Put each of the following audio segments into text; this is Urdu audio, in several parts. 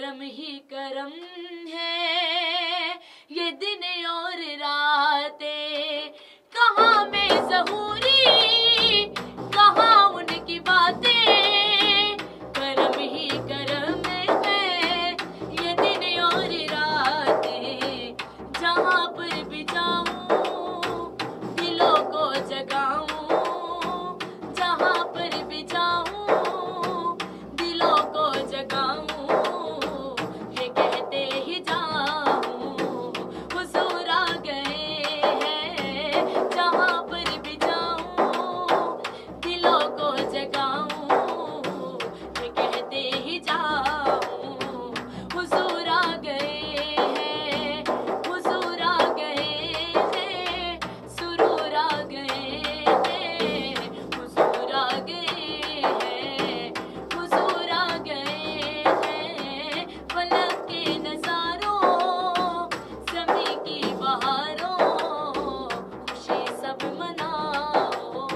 کرم ہی کرم ہے یہ دن اور راتیں، کہاں میں ظہوری کہاں ان کی باتیں، کرم ہی کرم ہے یہ دن اور راتیں، جہاں پر بھی جاؤں دلوں کو جگاؤں، جہاں پر بھی جاؤں دلوں کو جگاؤں، یہ کہتے ہی جاؤں حضور آ گئے ہیں، جہاں پر بھی جاؤں دلوں کو جگاؤں، یہ کہتے ہی جاؤں حضور آ گئے ہیں، حضور آ گئے ہیں، سرور آ گئے ہیں، حضور آ گئے ہیں، حضور آ گئے ہیں، فلک کے نظاروں زمیں کی بہاروں خوشی سب مناؤ،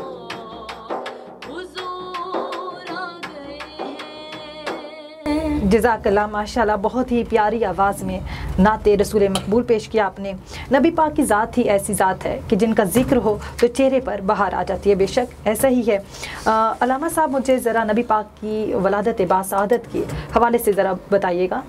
حضور آ گئے ہیں۔ جزاک اللہ، ماشاءاللہ بہت ہی پیاری آواز میں نعت رسول مقبول پیش کیا آپ نے۔ نبی پاک کی ذات ہی ایسی ذات ہے کہ جن کا ذکر ہو تو چہرے پر بہار آ جاتی ہے، بے شک ایسا ہی ہے۔ علامہ صاحب مجھے ذرا نبی پاک کی ولادت باسعادت کے حوالے سے ذرا بتائیے گا۔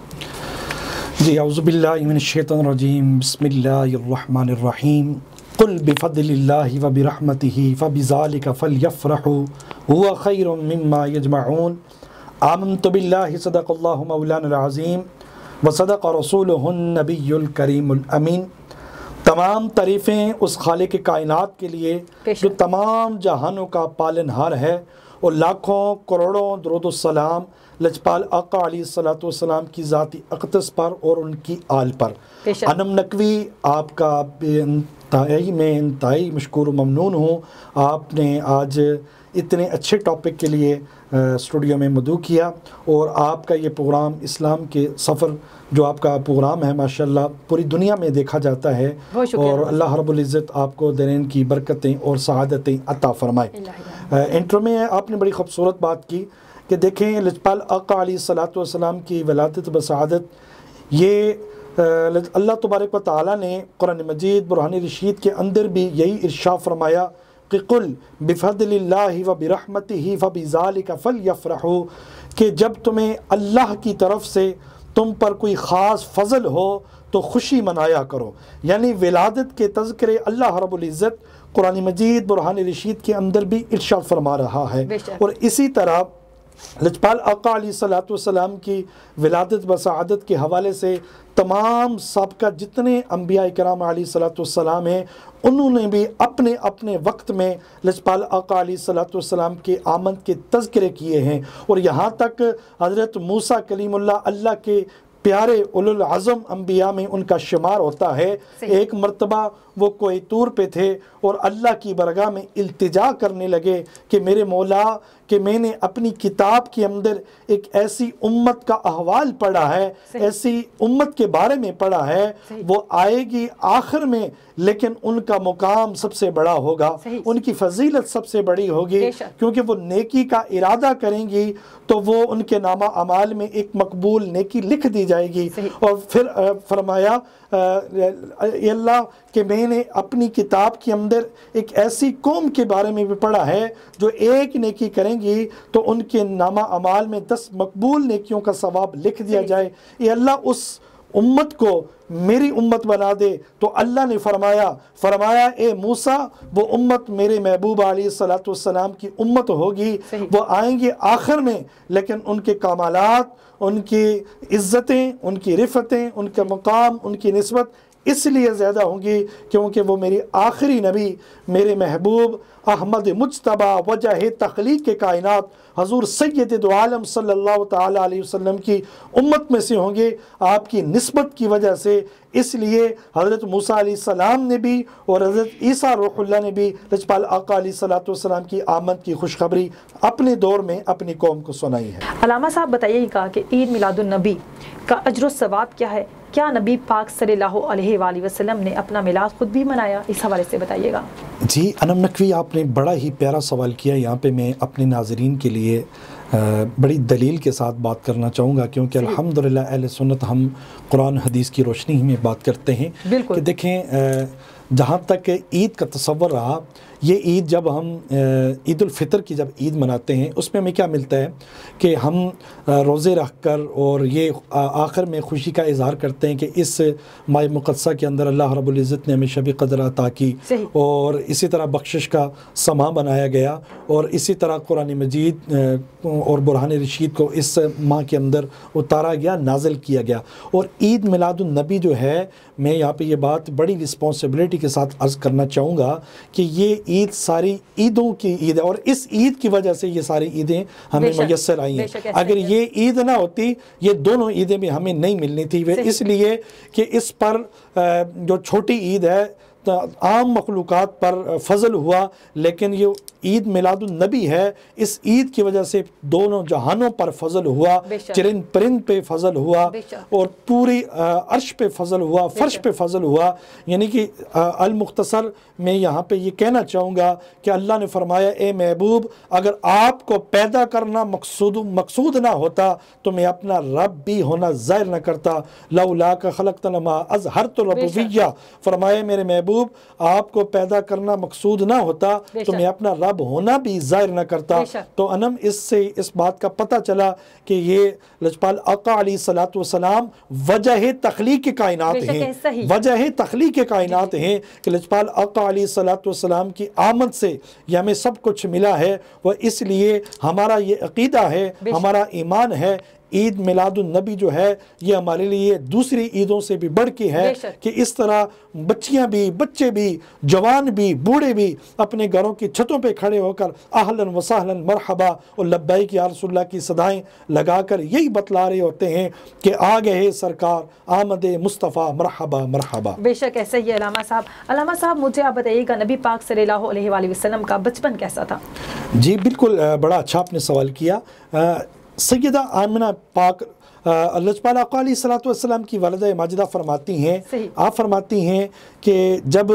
جی اعوذ باللہ من الشیطان الرجیم، بسم اللہ الرحمن الرحیم، قل بفضل اللہ وبرحمتہ فبذلک فلیفرحوا هو خیر مما یجمعون، آمنت باللہ صدق اللہ مولانا العظیم وصدق رسولہ النبی الکریم الامین۔ تمام تعریفیں اس خالق کائنات کے لیے جو تمام جہانوں کا پالنہار ہے، اور لاکھوں کروڑوں درود السلام لجپال آقا علیہ الصلوۃ والسلام کی ذاتی اقدس پر اور ان کی آل پر۔ انم نقوی آپ کا بے انتہائی مشکور و ممنون ہوں، آپ نے آج اتنے اچھے ٹاپک کے لیے اسٹوڈیو میں مدعو کیا، اور آپ کا یہ پروگرام اسلام کے سفر جو آپ کا پروگرام ہے ماشاءاللہ پوری دنیا میں دیکھا جاتا ہے، اور اللہ رب العزت آپ کو دینین کی برکتیں اور سعادتیں عطا فرمائے۔ انٹرو میں آپ نے بڑی خوبصورت بات کی کہ دیکھیں لجپال آقا علیہ الصلوۃ والسلام کی ولادت بسعادت، یہ اللہ تبارک و تعالیٰ نے قرآن مجید برہان رشید کے اندر بھی یہی ارشاد فرمایا کہ قل بفضل اللہ وبرحمتہ فبذلک فلیفرحوا، کہ جب تمہیں اللہ کی طرف سے تم پر کوئی خاص فضل ہو تو خوشی منایا کرو۔ یعنی ولادت کے تذکرے اللہ رب العزت قرآن مجید برہان رشید کے اندر بھی ارشاد فرما رہا ہے، اور اسی طرح لجپال آقا علیہ الصلوۃ والسلام کی ولادت بسعادت کے حوالے سے تمام سابقہ جتنے انبیاء کرام علیہ الصلوۃ والسلام ہیں، انہوں نے بھی اپنے اپنے وقت میں لجپال آقا علیہ الصلوۃ والسلام کے آمد کے تذکرے کیے ہیں، اور یہاں تک حضرت موسیٰ کلیم اللہ کے پیارے اولو العظم انبیاء میں ان کا شمار ہوتا ہے۔ ایک مرتبہ وہ کوئی طور پہ تھے اور اللہ کی برگاہ میں التجا کرنے لگے کہ میرے مولا، کہ میں نے اپنی کتاب کے اندر ایک ایسی امت کا احوال پڑھا ہے، ایسی امت کے بارے میں پڑھا ہے، وہ آئے گی آخر میں لیکن ان کا مقام سب سے بڑا ہوگا، ان کی فضیلت سب سے بڑی ہوگی، کیونکہ وہ نیکی کا ارادہ کریں گی تو وہ ان کے نامہ اعمال میں ایک مقبول نیکی لکھ دی جائے گی۔ اور پھر فرمایا اے اللہ کہ میں نے اپنی کتاب کے اندر ایک ایسی قوم کے بارے میں بھی پڑھا ہے جو ایک نیکی کریں گی تو ان کے نامہ اعمال میں 10 مقبول نیکیوں کا ثواب لکھ دیا جائے، اے اللہ اس امت کو میری امت بنا دے۔ تو اللہ نے فرمایا اے موسیٰ وہ امت میرے محبوب علیہ الصلوۃ والسلام کی امت ہوگی، وہ آئیں گے آخر میں لیکن ان کے کمالات، ان کی عزتیں، ان کی رفتیں، ان کا مقام، ان کی نسبت اس لیے زیادہ ہوں گی کیونکہ وہ میری آخری نبی، میرے محبوب احمد مجتبی وجہ تخلیق کے کائنات حضور سید دو عالم صلی اللہ تعالیٰ علیہ وسلم کی امت میں سے ہوں گے، آپ کی نسبت کی وجہ سے۔ اس لیے حضرت موسیٰ علیہ السلام نے بھی اور حضرت عیسیٰ روح اللہ نے بھی لجپال آقا علیہ الصلوۃ والسلام کی آمد کی خوشخبری اپنے دور میں اپنی قوم کو سنائی ہے۔ علامہ صاحب بتائیے گا کہ عید میلاد النبی کا اجر و ثواب کیا ہے؟ کیا نبی پاک صلی اللہ علیہ وآلہ وسلم نے اپنا میلاد خود بھی منایا؟ اس حوالے سے بتائیے گا۔ جی انم نقوی، آپ نے بڑا ہی پیارا سوال کیا۔ یہاں پہ میں اپنے ناظرین کے لیے بڑی دلیل کے ساتھ بات کرنا چاہوں گا، کیونکہ الحمدللہ اہل سنت ہم قرآن حدیث کی روشنی میں بات کرتے ہیں کہ دیکھیں جہاں تک عید کا تصور رہا، یہ عید جب ہم عید الفطر کی جب عید مناتے ہیں اس میں ہمیں کیا ملتا ہے کہ ہم روزے رکھ کر اور یہ آخر میں خوشی کا اظہار کرتے ہیں کہ اس ماہ مقدسہ کے اندر اللہ رب العزت نے ہمیں شب قدر عطا کی، اور اسی طرح بخشش کا سما بنایا گیا، اور اسی طرح قرآن مجید اور برہان رشید کو اس ماہ کے اندر اتارا گیا، نازل کیا گیا۔ اور عید میلاد النبی جو ہے، میں یہاں پہ یہ بات بڑی رسپانسبلٹی کے ساتھ عرض کرنا چاہوں گا کہ یہ عید ساری عیدوں کی عید ہے، اور اس عید کی وجہ سے یہ ساری عیدیں ہمیں میسر آئی ہیں۔ اگر یہ عید نہ ہوتی، یہ دونوں عیدیں بھی ہمیں نہیں ملنی تھی، اس لیے کہ اس پر جو چھوٹی عید ہے عام مخلوقات پر فضل ہوا، لیکن یہ عید میلاد النبی ہے، اس عید کی وجہ سے دونوں جہانوں پر فضل ہوا، چرند پرند پہ فضل ہوا، اور پوری عرش پہ فضل ہوا، فرش پہ فضل ہوا۔ یعنی کہ المختصر میں یہاں پہ یہ کہنا چاہوں گا کہ اللہ نے فرمایا اے محبوب، اگر آپ کو پیدا کرنا مقصود نہ ہوتا تو میں اپنا رب بھی ہونا ظاہر نہ کرتا، لولاک خلقتنی ما اظہرت ربوبیہ، فرمایا میرے محبوب آپ کو پیدا کرنا مقصود نہ ہوتا تو میں اپنا رب ہونا بھی ظاہر نہ کرتا۔ تو انم اس سے اس بات کا پتہ چلا کہ یہ لجپال آقا علیہ الصلوۃ والسلام وجہ تخلیق کائنات ہیں، وجہ تخلیق کائنات ہیں کہ لجپال آقا علیہ الصلوۃ والسلام کی آمد سے یہ ہمیں سب کچھ ملا ہے، وہ اس لیے ہمارا یہ عقیدہ ہے، ہمارا ایمان ہے عید میلاد النبی جو ہے یہ ہمارے لیے دوسری عیدوں سے بھی بڑھ کے ہے کہ اس طرح بچیاں بھی، بچے بھی، جوان بھی، بوڑھے بھی اپنے گھروں کی چھتوں پہ کھڑے ہو کر اہلاً و سہلاً مرحبا اور لبیک یا رسول اللہ کی صدائیں لگا کر یہی بتلا رہے ہوتے ہیں کہ آ گئے سرکار، آمد مصطفیٰ، مرحبا مرحبا۔ بے شک ایسا ہی ہے علامہ صاحب مجھے آپ بتائیے گا نبی پاک صلی اللہ علیہ وآلہ وسلم کا بچپن کیسا تھا؟ جی بالکل، بڑا اچھا آپ نے سوال کیا۔ سیدہ آمنہ پاک لجپال آقا علیہ الصلوۃ والسلام کی والدہ ماجدہ فرماتی ہیں، آپ فرماتی ہیں کہ جب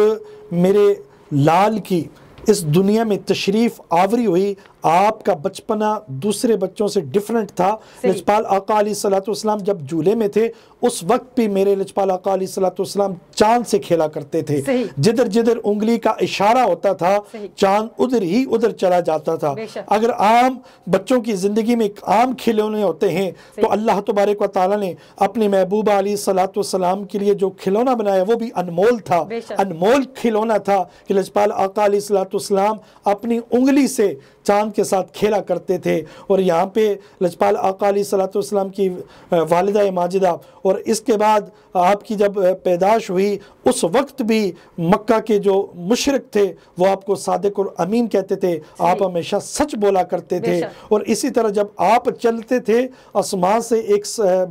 میرے لال کی اس دنیا میں تشریف آوری ہوئی، آپ کا بچپنا دوسرے بچوں سے ڈیفرنٹ تھا۔ لجپال آقا علیہ الصلوۃ والسلام جب جھولے میں تھے اس وقت بھی میرے لجپال آقا علیہ الصلوۃ والسلام چاند سے کھیلا کرتے تھے، جدھر جدھر انگلی کا اشارہ ہوتا تھا چاند ادھر ہی ادھر چلا جاتا تھا۔ اگر عام بچوں کی زندگی میں عام کھلونے ہوتے ہیں تو اللہ تبارک و تعالیٰ نے اپنے محبوبہ علیہ الصلوۃ والسلام کے لیے جو کھلونا بنایا وہ بھی انمول تھا، انمول کھلونا تھا کہ لجپال آقا علیہ الصلوۃ والسلام اپنی انگلی سے چاند کے ساتھ کھیلا کرتے تھے۔ اور یہاں پہ لجپال آقا علیہ الصلوۃ والسلام کی والدہ ماجدہ، اور اس کے بعد آپ کی جب پیدائش ہوئی اس وقت بھی مکہ کے جو مشرک تھے وہ آپ کو صادق اور امین کہتے تھے، آپ ہمیشہ سچ بولا کرتے تھے۔ اور اسی طرح جب آپ چلتے تھے آسمان سے ایک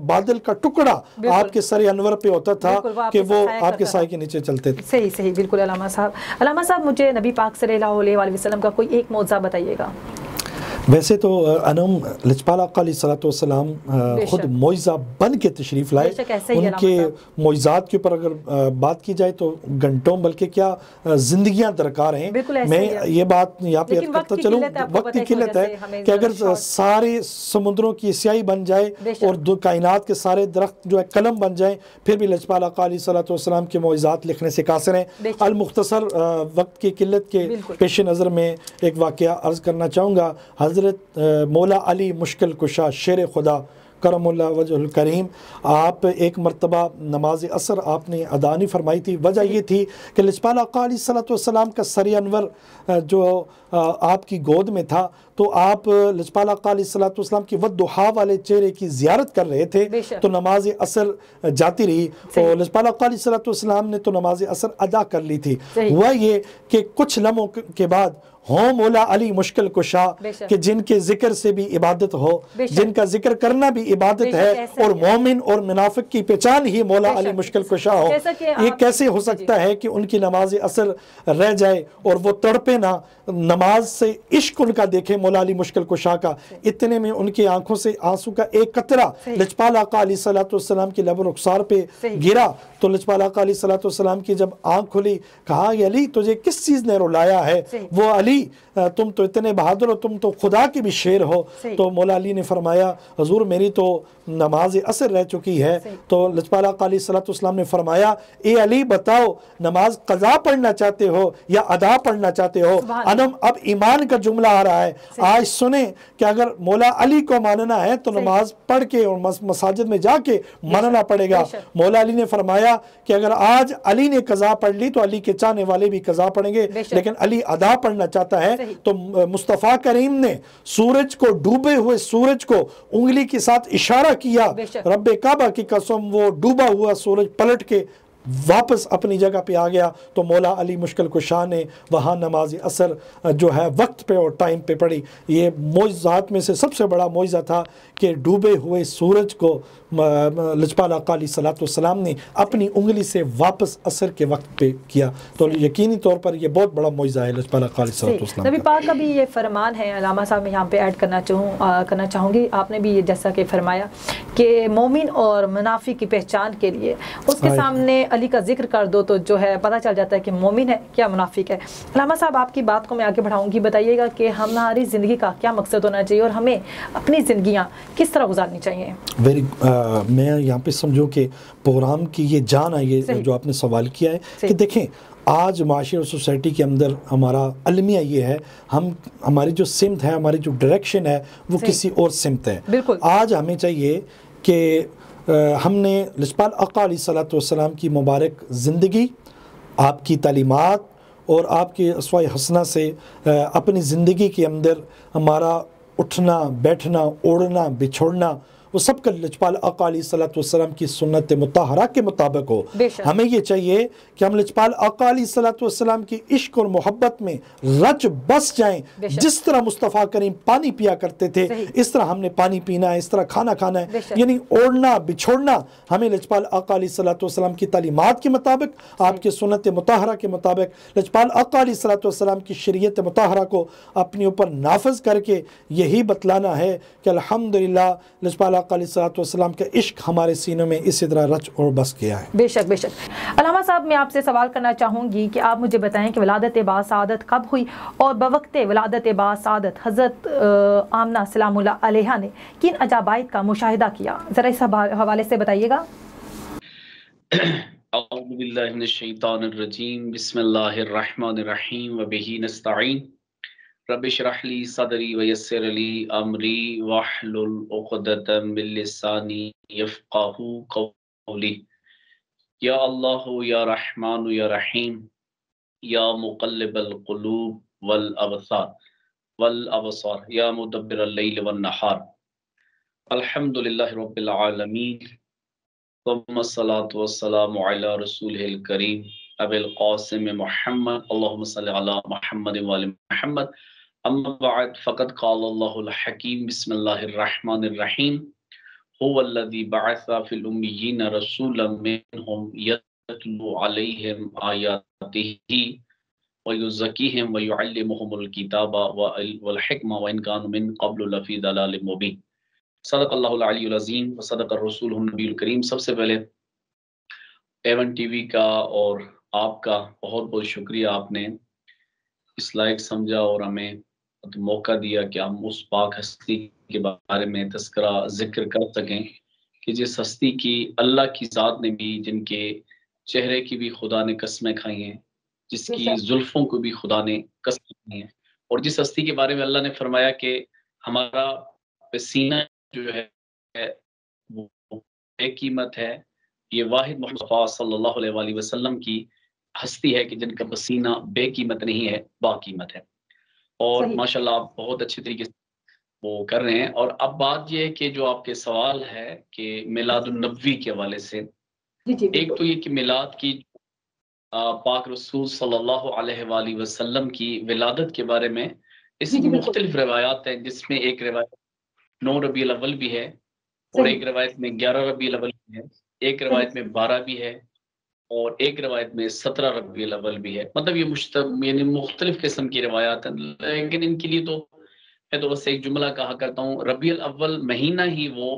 بادل کا ٹکڑا آپ کے سر انور پہ ہوتا تھا کہ وہ آپ کے سائے کے نیچے چلتے تھے۔ صحیح بالکل علامہ صاحب مجھے نبی پاک صلی اللہ علیہ وآلہ وسلم کا کوئی ایک معجزہ بتائیے گا۔ ویسے تو انم لجپال آقا علیہ الصلوۃ والسلام خود معجزہ بن کے تشریف لائے، ان کے معجزات کے اوپر اگر بات کی جائے تو گھنٹوں بلکہ کیا زندگیاں درکار ہیں۔ میں یہ بات یہاں پہ کرتا چلوں، وقت کی قلت ہے کہ اگر سارے سمندروں کی سیاہی بن جائے اور دو کائنات کے سارے درخت جو ہے قلم بن جائیں پھر بھی لجپال آقا علیہ الصلوۃ والسلام کے معجزات لکھنے سے قاصر ہیں۔ المختصر وقت کی قلت کے پیش نظر میں ایک واقعہ عرض کرنا چاہوں گا۔ حضرت مولا علی مشکل کشا شیر خدا کرم اللہ وجہ الکریم، آپ ایک مرتبہ نماز عصر آپ نے ادا نہیں فرمائی تھی۔ وجہ یہ تھی کہ لجپال آقا علیہ الصلوۃ والسلام کا سر انور جو آپ کی گود میں تھا تو آپ لجپال آقا علیہ الصلوۃ والسلام کی والضحیٰ والے چہرے کی زیارت کر رہے تھے تو نماز عصر جاتی رہی، تو لجپال آقا علیہ الصلوۃ والسلام نے تو نماز عصر ادا کر لی تھی۔ ہوا یہ کہ کچھ لمحوں کے بعد ہوں مولا علی مشکل کشا کہ جن کے ذکر سے بھی عبادت ہو، جن کا ذکر کرنا بھی عبادت ہے، اور مومن اور منافق کی پہچان ہی مولا علی مشکل کشا ہو۔ یہ کیسے ہو سکتا ہے کہ ان کی نماز عصر رہ جائے اور وہ تڑپے نہ، نماز سے عشق ان کا دیکھے مولا علی مشکل کشا کا۔ اتنے میں ان کی آنکھوں سے آنسو کا ایک قطرہ لجپال آقا علیہ الصلوۃ والسلام کی لب و رخسار پہ گرا تو لجپال آقا علیہ الصلوۃ والسلام کی جب آنکھ کھلی کہا علی تجھے کس چیز نے رلایا ہے؟ وہ علی علی تم تو اتنے بہادر ہو، تم تو خدا کی بھی شیر ہو۔ تو مولا علی نے فرمایا حضور میری تو نماز عصر رہ چکی ہے۔ تو لجپال آقا علیہ السلام نے فرمایا اے علی بتاؤ نماز قضا پڑھنا چاہتے ہو یا ادا پڑھنا چاہتے ہو؟ اب ایمان کا جملہ آ رہا ہے، آج سنیں کہ اگر مولا علی کو ماننا ہے تو نماز پڑھ کے اور مساجد میں جا کے ماننا پڑے گا۔ مولا علی نے فرمایا کہ اگر آج علی نے قضا پڑھ لی تو علی کے چاہنے والے بھی قضا پڑھیں گے، لیکن علی ادا پڑھنا چاہتا ہے۔ تو مصطفیٰ کریم نے سورج کو، ڈوبے ہوئے سورج کو انگلی کے ساتھ اشارہ کیا، رب کعبہ کی قسم وہ ڈوبا ہوا سورج پلٹ کے واپس اپنی جگہ پہ آ گیا۔ تو مولا علی مشکل کشا نے وہاں نماز عصر جو ہے وقت پہ اور ٹائم پہ پڑھی۔ یہ معجزات میں سے سب سے بڑا معجزہ تھا کہ ڈوبے ہوئے سورج کو لجپال آقا علیہ السلام نے اپنی انگلی سے واپس عصر کے وقت پہ کیا۔ تو یقینی طور پر یہ بہت بڑا معجزہ ہے لجپال آقا علیہ السلام نبی پاک کا بھی یہ فرمان ہے۔ علامہ صاحب میں یہاں پہ ایڈ کرنا چاہوں گی، آپ نے بھی یہ جیسا کہ فرمایا کہ مومن اور منافق کی پہچان کے لیے اس کے سامنے علی کا ذکر کر دو تو جو ہے پتہ چل جاتا ہے کہ مومن ہے کیا منافق ہے۔ علامہ صاحب آپ کی بات کو میں آگے بڑھاؤں گی، بتائیے گا کہ ہماری زندگی کا کیا مقصد ہونا چاہیے اور ہمیں اپنی زندگیاں کس طرح گزارنی چاہیے؟ میں یہاں پہ سمجھو کہ پروگرام کی یہ جان ہے، یہ جو آپ نے سوال کیا ہے کہ دیکھیں آج معاشرے اور سوسائٹی کے اندر ہمارا المیہ یہ ہے، ہماری جو سمت ہے، ہماری جو ڈائریکشن ہے وہ کسی اور سمت ہے۔ آج ہمیں چاہیے کہ ہم نے لجپال آقا علیہ السلام کی مبارک زندگی، آپ کی تعلیمات اور آپ کے اسوہ حسنہ سے اپنی زندگی کے اندر ہمارا اٹھنا بیٹھنا اوڑھنا بچھوڑنا وہ سب کا لجپال آقا علیہ السلام کی سنت مطہرہ کے مطابق ہو۔ ہمیں یہ چاہیے کہ ہم لجپال آقا علیہ السلام کی عشق اور محبت میں رچ بس جائیں۔ جس طرح مصطفیٰ کریم پانی پیا کرتے تھے اس طرح ہم نے پانی پینا ہے، اس طرح کھانا کھانا ہے، یعنی اوڑھنا بچھوڑنا ہمیں لجپال آقا علیہ السلام کی تعلیمات کے مطابق، آپ کے سنت مطہرہ کے مطابق، لجپال آقا علیہ السلام کی شریعت مطہرہ کو اپنے اوپر نافذ کر کے یہی بتلانا ہے کہ الحمدللہ لجپال آقا علیہ السلام کا عشق ہمارے سینوں میں اسی طرح رچ اور بس کیا ہے۔ بے شک بے شک۔ علامہ صاحب میں آپ سے سوال کرنا چاہوں گی کہ آپ مجھے بتائیں کہ ولادت باسعادت کب ہوئی اور بوقت ولادت باسعادت حضرت آمنہ سلام اللہ علیہا نے کن عجائب کا مشاہدہ کیا؟ ذرا اس حوالے سے بتائیے گا۔ اعوذ باللہ من الشیطان الرجیم، بسم اللہ الرحمن الرحیم وبہ نستعین، رب اشرح لی صدری ویسر لی امری واحلل عقدۃ من لسانی یفقہوا قولی۔ یا اللہ یا رحمان یا رحیم یا مقلب القلوب والابصار یا مدبر اللیل والنہار، الحمدللہ رب العالمین، ثم الصلاة والسلام علی رسولہ الکریم ابی القاسم محمد، اللہم صلی علی محمد وآل محمد، اما بعد فقد قال اللہ الحکیم، بسم اللہ الرحمن الرحیم، هو الذی بعث فی الامیین رسولا منہم یتلو علیہم آیاتہ ویزکیہم ویعلمہم الکتاب والحکمہ وان کانوا من قبل لفی ضلال مبین۔ صدق اللہ العلی العظیم وصدق الرسول النبی الکریم۔ سب سے پہلے A1 ٹی وی کا اور آپ کا بہت بہت شکریہ، آپ نے اس لائق سمجھا اور ہمیں موقع دیا کہ ہم اس پاک ہستی کے بارے میں تذکرہ ذکر کر سکیں کہ جس ہستی کی اللہ کی ذات نے بھی، جن کے چہرے کی بھی خدا نے قسمیں کھائی ہیں، جس کی زلفوں کو بھی خدا نے قسمیں کھائی ہیں، اور جس ہستی کے بارے میں اللہ نے فرمایا کہ ہمارا پسینہ جو ہے وہ بے قیمت ہے، یہ واحد محمد صلی اللہ علیہ وآلہ وسلم کی ہستی ہے کہ جن کا پسینہ بے قیمت نہیں ہے، با قیمت ہے۔ اور ماشاءاللہ آپ بہت اچھے طریقے سے وہ کر رہے ہیں۔ اور اب بات یہ ہے کہ جو آپ کے سوال ہے کہ میلاد النبوی کے حوالے سے، ایک تو یہ کہ میلاد کی پاک رسول صلی اللہ علیہ وآلہ وسلم کی ولادت کے بارے میں اس کی مختلف روایات ہیں، جس میں ایک روایت 9 ربیع الاول بھی ہے اور ایک روایت میں 11 ربیع الاول بھی ہے، ایک روایت میں 12 بھی ہے اور ایک روایت میں 17 ربیع الاول بھی ہے۔ مطلب یہ یعنی مختلف قسم کی روایات ہیں، لیکن ان کے لیے تو میں تو بس ایک جملہ کہا کرتا ہوں، ربیع الاول مہینہ ہی وہ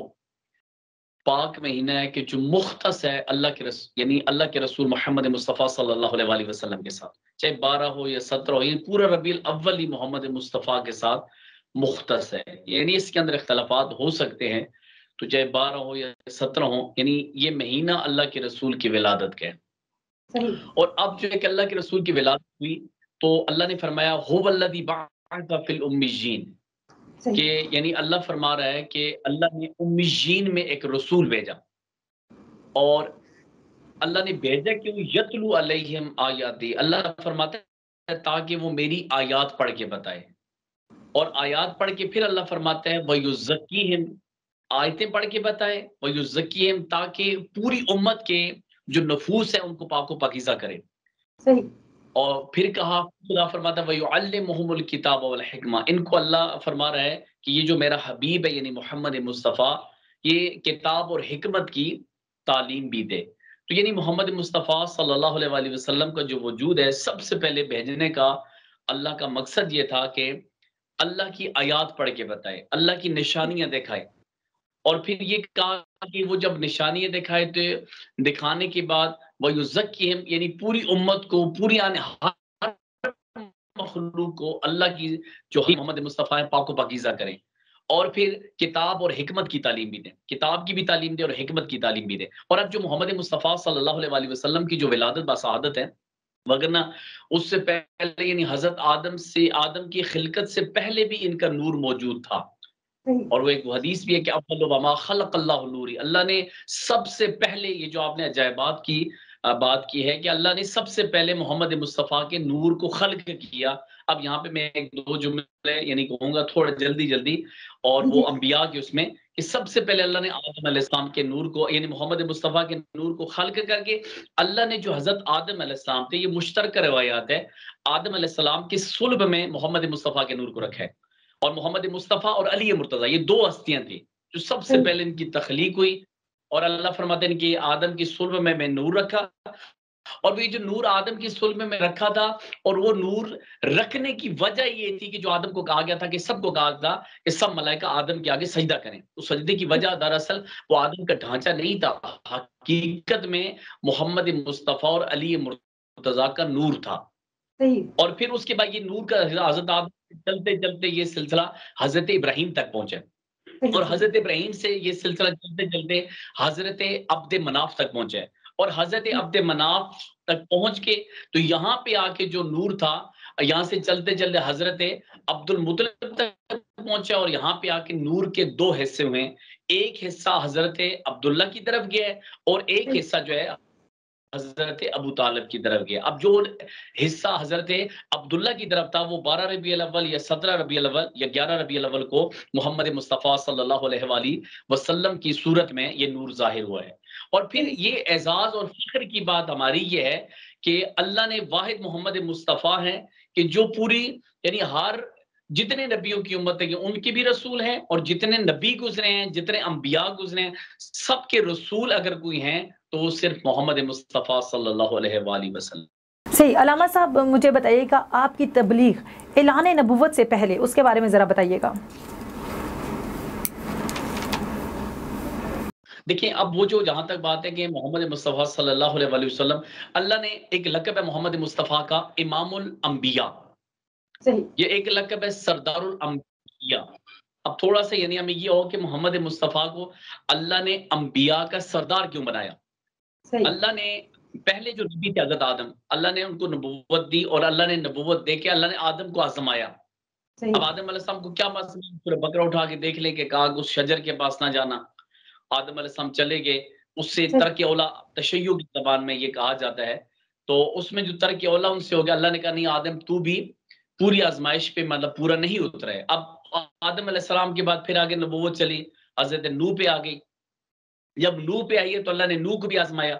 پاک مہینہ ہے کہ جو مختص ہے اللہ کے رسول یعنی اللہ کے رسول محمد مصطفیٰ صلی اللہ علیہ وآلہ وسلم کے ساتھ، چاہے 12 ہو یا 17 ہو، یہ پورا ربیع الاول ہی محمد مصطفیٰ کے ساتھ مختص ہے، یعنی اس کے اندر اختلافات ہو سکتے ہیں، تو چاہے 12 ہو یا 17 ہو، یعنی یہ مہینہ اللہ کے رسول کی ولادت کا ہے۔ صحیح۔ اور اب جو ہے کہ اللہ کے رسول کی ولادت ہوئی تو اللہ نے فرمایا هو الذی بعث فی الامیین، کہ یعنی اللہ فرما رہا ہے کہ اللہ نے امیین میں ایک رسول بھیجا، اور اللہ نے بھیجا کہ وہ یتلو علیہم آیاتی، اللہ فرماتا ہے تاکہ وہ میری آیات پڑھ کے بتائے، اور آیات پڑھ کے پھر اللہ فرماتا ہے وَيُزَكِّيهِمْ، آیتیں پڑھ کے بتائے، وَيُزَكِّيهِمْ، تاکہ پوری امت کے جو نفوس ہے ان کو پاک و پاکیزہ کرے۔ صحیح۔ اور پھر کہا خدا فرماتا ہے وَيُعَلِّمُهُمُ الْكِتَابَ وَالْحِكْمَةَ، ان کو اللہ فرما رہا ہے کہ یہ جو میرا حبیب ہے یعنی محمد مصطفیٰ، یہ کتاب اور حکمت کی تعلیم بھی دے۔ تو یعنی محمد مصطفیٰ صلی اللہ علیہ وآلہ وسلم کا جو وجود ہے، سب سے پہلے بھیجنے کا اللہ کا مقصد یہ تھا کہ اللہ کی آیات پڑھ کے بتائے، اللہ کی نشانیاں دکھائے، اور پھر یہ کہا کہ وہ جب نشانیاں دکھائے تو دکھانے کے بعد وَيُزَكِّيهِمْ، یعنی پوری امت کو، پوری ہر مخلوق کو اللہ کی جو محمد مصطفیٰ ہے پاک و پاکیزہ کریں، اور پھر کتاب اور حکمت کی تعلیم بھی دیں، کتاب کی بھی تعلیم دیں اور حکمت کی تعلیم بھی دیں۔ اور اب جو محمد مصطفیٰ صلی اللہ علیہ وآلہ وسلم کی جو ولادت بسعادت ہے، وگرنہ اس سے پہلے یعنی حضرت آدم کی خلقت سے پہلے بھی ان کا نور موجود تھا، اور وہ ایک حدیث بھی ہے کہ اول وما خلق اللہ نوری، اللہ نے سب سے پہلے، یہ جو آپ نے عجائبات کی بات کی ہے کہ اللہ نے سب سے پہلے محمد مصطفیٰ کے نور کو خلق کیا۔ اب یہاں پہ میں ایک دو جملے یعنی کہوں گا تھوڑا جلدی، اور وہ انبیاء کے اس میں کہ سب سے پہلے اللہ نے آدم علیہ السلام کے نور کو یعنی محمد مصطفیٰ کے نور کو خلق کر کے اللہ نے جو حضرت آدم علیہ السلام تھے، یہ مشترکہ روایات ہے، آدم علیہ السلام کی صلب میں محمد مصطفیٰ کے نور کو رکھا ہے، اور محمد مصطفیٰ اور علی مرتضیٰ یہ دو ہستیاں تھیں جو سب سے پہلے ان کی تخلیق ہوئی، اور اللہ فرماتے ہیں کہ آدم کی صلب میں نور رکھا، اور وہ جو نور آدم کی صلب میں رکھا تھا، اور وہ نور رکھنے کی وجہ یہ تھی کہ جو آدم کو کہا گیا تھا کہ سب کو کہا تھا کہ سب ملائکہ آدم کے آگے سجدہ کریں، تو سجدے کی وجہ دراصل وہ آدم کا ڈھانچہ نہیں تھا، حقیقت میں محمد مصطفیٰ اور علی مرتضیٰ کا نور تھا۔ اور پھر اس کے بعد یہ نور کا حضرت آدم چلتے چلتے یہ سلسلہ حضرت ابراہیم تک پہنچے، اور حضرت ابراہیم سے یہ سلسلہ چلتے چلتے حضرت عبد مناف تک پہنچے، اور حضرت عبد مناف تک پہنچ کے تو یہاں پہ آ کے جو نور تھا، یہاں سے چلتے چلتے حضرت عبد المطلب تک پہنچا، اور یہاں پہ آ کے نور کے دو حصے ہوئے، ایک حصہ حضرت عبداللہ کی طرف گیا ہے، اور ایک حصہ جو ہے حضرت ابو طالب کی طرف گیا۔ اب جو حصہ حضرت عبداللہ کی طرف تھا وہ 12 ربیع الاول یا 17 ربیع الاول یا 11 ربیع الاول کو محمد مصطفیٰ صلی اللہ علیہ وآلہ وسلم کی صورت میں یہ نور ظاہر ہوا ہے۔ اور پھر یہ اعزاز اور فخر کی بات ہماری یہ ہے کہ اللہ نے واحد محمد مصطفیٰ ہیں کہ جو پوری یعنی ہر جتنے نبیوں کی امت ہے کہ ان کے بھی رسول ہیں، اور جتنے نبی گزرے ہیں، جتنے انبیاء گزرے ہیں، سب کے رسول اگر کوئی ہیں تو وہ صرف محمد مصطفیٰ صلی اللہ علیہ وآلہ وسلم۔ صحیح۔ علامہ صاحب مجھے بتائیے گا آپ کی تبلیغ اعلان نبوت سے پہلے اس کے بارے میں ذرا بتائیے گا۔ دیکھیں اب وہ جو جہاں تک بات ہے کہ محمد مصطفیٰ صلی اللہ علیہ وآلہ وسلم، اللہ نے ایک لقب ہے محمد مصطفیٰ کا امام الانبیاء، صحیح، یہ ایک لقب ہے سردار الانبیاء۔ اب تھوڑا سا یعنی ہمیں یہ ہو کہ محمد مصطفیٰ کو اللہ نے انبیاء کا سردار کیوں بنایا؟ صحیح، اللہ نے پہلے جو نبی تھے حضرت آدم، اللہ نے ان کو نبوت دی، اور اللہ نے نبوت دے کے اللہ نے آدم کو آزمایا۔ صحیح، اب آدم علیہ السلام کو کیا مسئلہ، سورہ بقرہ اٹھا کے دیکھ لیں کہ کہا اس شجر کے پاس نہ جانا، آدم علیہ السلام چلے گئے، اس سے ترک اولا تشیع کی زبان میں یہ کہا جاتا ہے، تو اس میں جو ترک اولا ان سے ہو گیا، اللہ نے کہا نہیں آدم تو بھی پوری آزمائش پہ مطلب پورا نہیں اترا ہے۔ اب آدم علیہ السلام کے بعد پھر آگے نبوت چلی، حضرت نوح پہ آ گئی، جب نوح پہ آئی ہے تو اللہ نے نوح کو بھی آزمایا،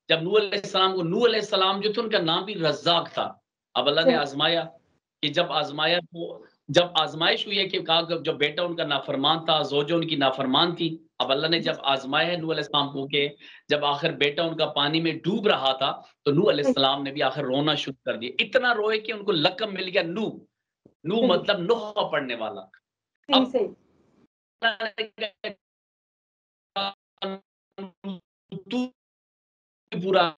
جب نوح علیہ السلام کو، نوح علیہ السلام جو تھے ان کا نام بھی رزاق تھا، اب اللہ نے آزمایا کہ جب آزمایا تو جب آزمائش ہوئی ہے کہ کہا جب بیٹا ان کا نافرمان تھا، زوجہ ان کی نافرمان تھی، اب اللہ نے جب آزمایا ہے نوح علیہ السلام کو کہ جب آخر بیٹا ان کا پانی میں ڈوب رہا تھا تو نوح علیہ السلام نے بھی آخر رونا شروع کر دیا، اتنا روئے کہ ان کو لقب مل گیا نوح، نوح مطلب نوح پڑھنے والا۔ اب پورا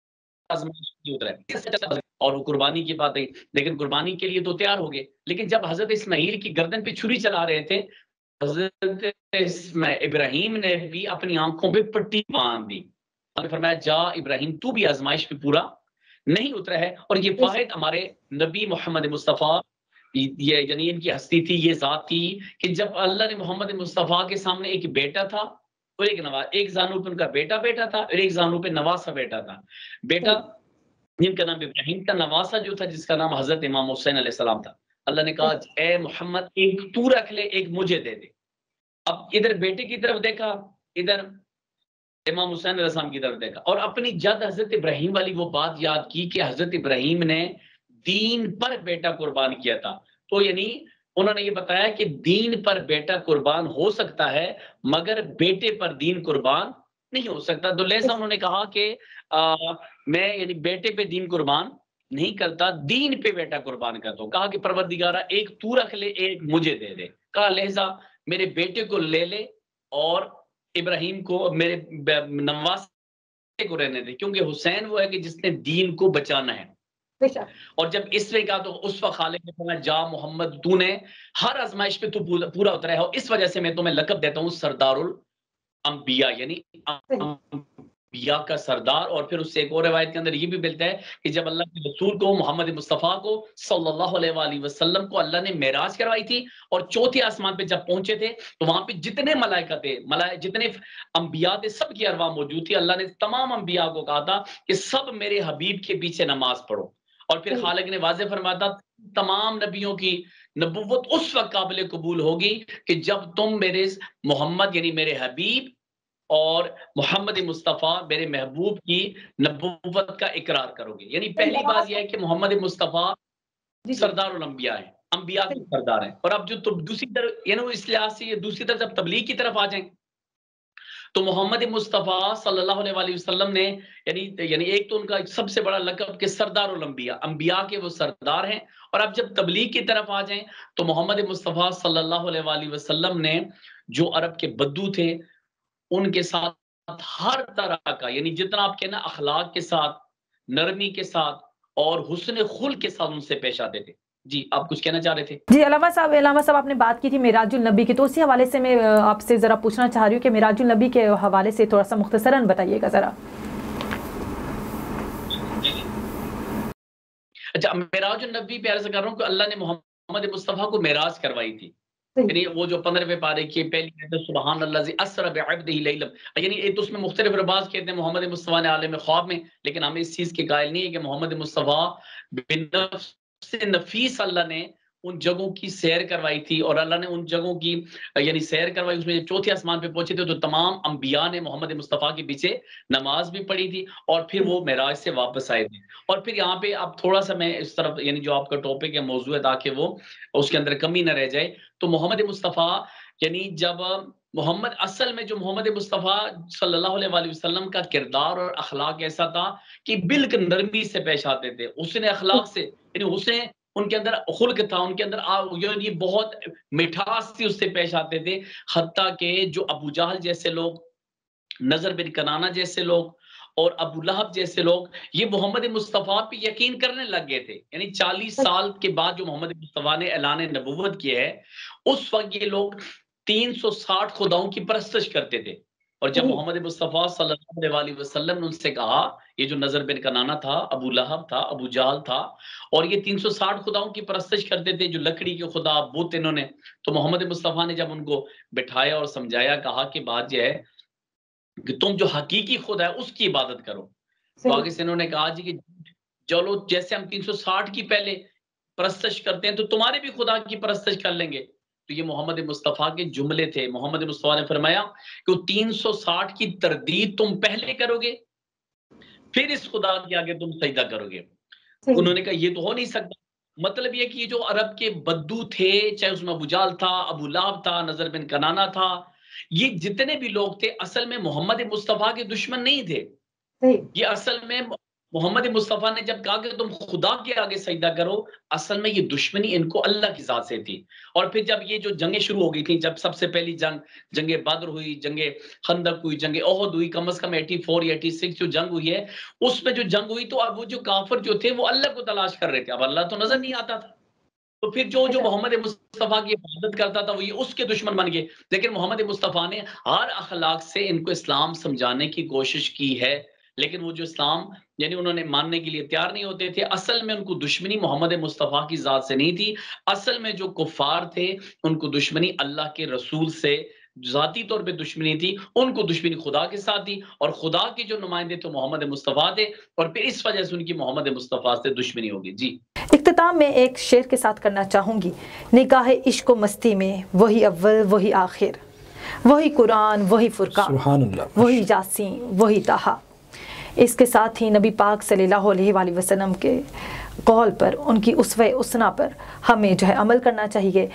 آزمائش نہیں اترا ہے، اور وہ قربانی کی بات ہے، لیکن قربانی کے لیے تو تیار ہو گئے، لیکن جب حضرت اسماعیل کی گردن پہ چھری چلا رہے تھے، حضرت ابراہیم نے بھی اپنی آنکھوں پہ پٹی باندھ دی، فرمایا جا ابراہیم تو بھی آزمائش پہ پورا نہیں اترا ہے۔ اور یہ واحد ہمارے نبی محمد مصطفیٰ، یہ یعنی ان کی ہستی تھی، یہ ذات تھی کہ جب اللہ نے محمد مصطفیٰ کے سامنے ایک بیٹا تھا اور ایک زانو پہ ان کا بیٹا تھا اور ایک زانو پہ نواسا بیٹا تھا، بیٹا جن کا نام ابراہیم تھا، نواسا جو تھا جس کا نام حضرت امام حسین علیہ السلام تھا۔ اللہ نے کہا اے محمد ایک تو رکھ لے، ایک مجھے دے دے۔ اب ادھر بیٹے کی طرف دیکھا، ادھر امام حسین علیہ السلام کی طرف دیکھا، اور اپنی جد حضرت ابراہیم والی وہ بات یاد کی کہ حضرت ابراہیم نے دین پر بیٹا قربان کیا تھا، تو یعنی انہوں نے یہ بتایا کہ دین پر بیٹا قربان ہو سکتا ہے مگر بیٹے پر دین قربان نہیں ہو سکتا، تو لہذا انہوں نے کہا کہ میں یعنی بیٹے پہ دین قربان نہیں کرتا، دین پہ بیٹا قربان کرتا ہوں۔ کہا کہ پروردگارہ ایک تو رکھ لے، ایک مجھے دے دے۔ کہا لہذا میرے بیٹے کو لے لے اور ابراہیم کو، میرے نواسے کو رہنے دے، کیونکہ حسین وہ ہے کہ جس نے دین کو بچانا ہے۔ اور جب اس نے کہا تو اس وقت خالق نے فرمایا جا محمد تو نے ہر آزمائش پہ تو پورا اترا ہے، اور اس وجہ سے میں تمہیں لقب دیتا ہوں سردار الانبیاء، یعنی انبیاء کا سردار۔ اور پھر اس سے ایک اور روایت کے اندر یہ بھی ملتا ہے کہ جب اللہ کے رسول کو، محمد مصطفیٰ کو صلی اللہ علیہ وآلہ وسلم کو اللہ نے معراج کروائی تھی اور چوتھے آسمان پہ جب پہنچے تھے تو وہاں پہ جتنے ملائکہ تھے، جتنے انبیاء تھے، سب کی ارواح موجود تھی۔ اللہ نے تمام انبیاء کو کہا تھا کہ سب میرے حبیب کے پیچھے نماز پڑھو، اور پھر خالق نے واضح فرمایا تھا تمام نبیوں کی نبوت اس وقت قابل قبول ہوگی کہ جب تم میرے محمد یعنی میرے حبیب اور محمد مصطفیٰ میرے محبوب کی نبوت کا اقرار کرو گے۔ یعنی پہلی بات یہ ہے کہ محمد مصطفیٰ سردار الانبیاء ہیں، انبیاء کے سردار ہیں۔ اور اب جو دوسری طرف یعنی اس لحاظ سے یہ دوسری طرف جب تبلیغ کی طرف آ جائیں تو محمد مصطفیٰ صلی اللہ علیہ وآلہ وسلم نے یعنی ایک تو ان کا سب سے بڑا لقب کہ سردار الانبیاء، انبیاء کے وہ سردار ہیں۔ اور اب جب تبلیغ کی طرف آ جائیں تو محمد مصطفیٰ صلی اللہ علیہ وآلہ وسلم نے جو عرب کے بدو تھے ان کے ساتھ ہر طرح کا یعنی جتنا آپ کہنا اخلاق کے ساتھ، نرمی کے ساتھ اور حسن خلق کے ساتھ ان سے پیش آتے تھے۔ جی آپ کچھ کہنا چاہ رہے تھے؟ جی علامہ صاحب آپ نے بات کی تھی معراج النبی کی، تو اسی حوالے سے میں آپ سے ذرا پوچھنا چاہ رہی ہوں کہ معراج النبی کے حوالے سے تھوڑا سا مختصراً بتائیے گا ذرا۔ اچھا، معراج النبی پہ عرض کر رہا ہوں کہ اللہ نے محمد مصطفیٰ کو معراج کروائی تھی، یعنی وہ جو 15ویں پارے کی پہلی آیت سبحان اللہ اسرا بعبدہ لیلا، یعنی ایک تو اس میں مختلف الفاظ کہتے ہیں محمد مصطفیٰ نے عالم خواب میں، لیکن ہمیں اس چیز کے قائل نہیں ہے کہ محمد مصطفیٰ بنفس نفیس اللہ نے ان جگہوں کی سیر کروائی تھی، اور اللہ نے ان جگہوں کی یعنی سیر کروائی، اس میں جب چوتھے آسمان پہ پہنچے تھے تو تمام انبیاء نے محمد مصطفیٰ کے پیچھے نماز بھی پڑھی تھی اور پھر وہ معراج سے واپس آئے تھے۔ اور پھر یہاں پہ اب تھوڑا سا میں اس طرف یعنی جو آپ کا ٹاپک ہے موضوع ہے تاکہ وہ اس کے اندر کمی نہ رہ جائے، تو محمد مصطفیٰ یعنی جب محمد اصل میں جو محمد مصطفیٰ صلی اللہ علیہ وآلہ وسلم کا کردار اور اخلاق ایسا تھا کہ بالکل نرمی سے پیش آتے تھے، حسن اخلاق سے، یعنی حسن ان کے اندر خلق تھا، ان کے اندر یہ بہت مٹھاس تھی، اس سے پیش آتے تھے، حتیٰ کہ جو ابو جہل جیسے لوگ، نذر بن کنانہ جیسے لوگ اور ابو لہب جیسے لوگ یہ محمد مصطفیٰ پہ یقین کرنے لگ گئے تھے۔ یعنی 40 سال کے بعد جو محمد مصطفیٰ نے اعلان نبوت کیا ہے اس وقت یہ لوگ 360 خداؤں کی پرستش کرتے تھے، اور جب محمد مصطفیٰ صلی اللہ علیہ وآلہ وسلم نے ان سے کہا، یہ جو نذر بن کنانہ تھا، ابو لہب تھا، ابو جہل تھا، اور یہ 360 خداؤں کی پرستش کرتے تھے جو لکڑی کے خدا بت انہوں نے، تو محمد مصطفیٰ نے جب ان کو بٹھایا اور سمجھایا، کہا کہ بات یہ ہے کہ تم جو حقیقی خدا ہے اس کی عبادت کرو، تو آگے سے انہوں نے کہا جی کہ چلو جیسے ہم 360 کی پہلے پرستش کرتے ہیں تو تمہارے بھی خدا کی پرستش کر لیں گے، تو یہ محمد مصطفیٰ کے جملے تھے۔ محمد مصطفیٰ نے فرمایا کہ 360 کی تردید تم پہلے کرو گے پھر اس خدا کے آگے تم سجدہ کرو گے۔ انہوں نے کہا یہ تو ہو نہیں سکتا، مطلب یہ کہ یہ جو عرب کے بدو تھے، چاہے اس میں ابو جہل تھا، ابو لہب تھا، نذر بن کنانہ تھا، یہ جتنے بھی لوگ تھے اصل میں محمد مصطفیٰ کے دشمن نہیں تھے، یہ اصل میں محمد مصطفیٰ نے جب کہا کہ تم خدا کے آگے سجدہ کرو، اصل میں یہ دشمنی ان کو اللہ کی ذات سے تھی. اور پھر جب یہ جو جنگیں شروع ہو گئی تھیں، جب سب سے پہلی جنگ بدر ہوئی، جنگ خندق ہوئی، جنگ احد ہوئی، کم از کم 84 یا 86 جو جنگ ہوئی ہے، اس میں جو جنگ ہوئی تو اب وہ جو کافر جو تھے وہ اللہ کو تلاش کر رہے تھے، اب اللہ تو نظر نہیں آتا تھا. تو پھر جو محمد مصطفیٰ کی حفاظت کرتا تھا وہ یہ اس کے دشمن بن گئے. لیکن محمد مصطفیٰ نے ہر اخلاق سے ان کو اسلام سمجھانے کی کوشش کی ہے، لیکن وہ جو اسلام یعنی انہوں نے ماننے کے لیے تیار نہیں ہوتے تھے. اصل میں ان کو دشمنی محمد مصطفیٰ کی ذات سے نہیں تھی، اصل میں جو کفار تھے ان کو دشمنی اللہ کے رسول سے ذاتی طور پہ دشمنی تھی، ان کو دشمنی خدا کے ساتھ تھی، اور خدا کے جو نمائندے تو محمد مصطفیٰ تھے، اور پھر اس وجہ سے ان کی محمد مصطفیٰ سے دشمنی ہوگی. جی اختتام میں ایک شعر کے ساتھ کرنا چاہوں گی. نکاح عشق و مستی میں وہی اول وہی آخر، وہی قرآن وہی فرقان، سبحان اللہ، وہی یاسین وہی طٰہٰ. اس کے ساتھ ہی نبی پاک صلی اللہ علیہ وآلہ وسلم کے قول پر، ان کی اسوہ حسنہ پر ہمیں جو ہے عمل کرنا چاہیے.